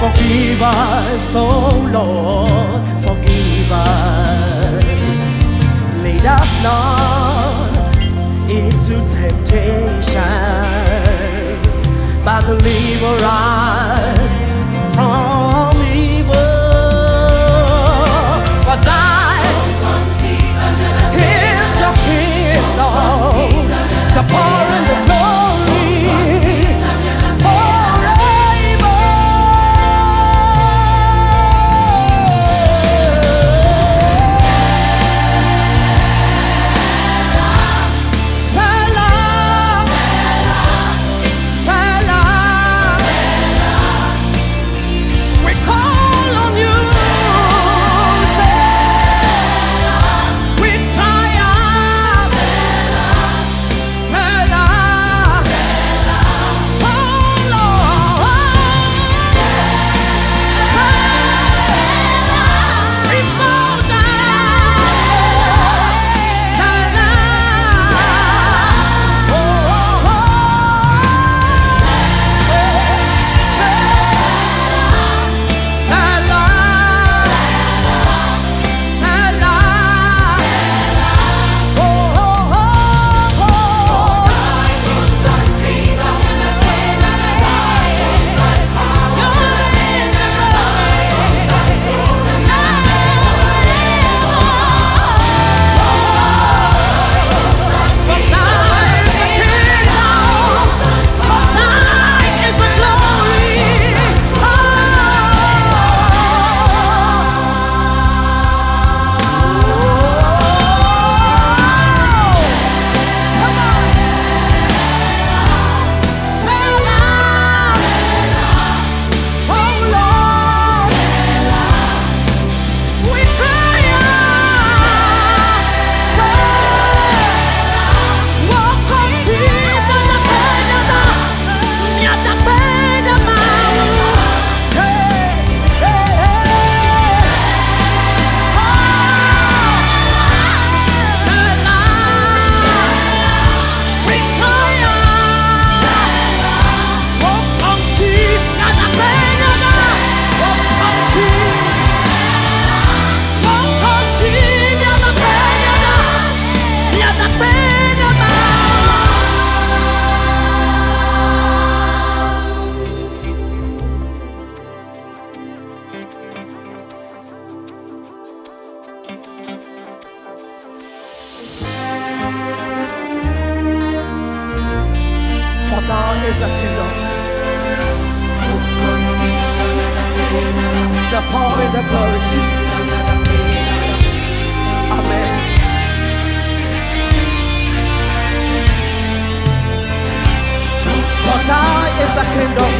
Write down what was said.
Forgive us, oh Lord, forgive us. Lead us not into temptation, but deliver us from evil. For thine is your kingdom, the power and the glory forever. Salam, salam, we call on you. We cry out. Salam, oh Lord. Salam, we bow down. Salam, oh, oh, oh. Salam, salam, oh, oh, oh, oh. For thou is the kingdom, the power and the glory. Amen. For thou is the kingdom,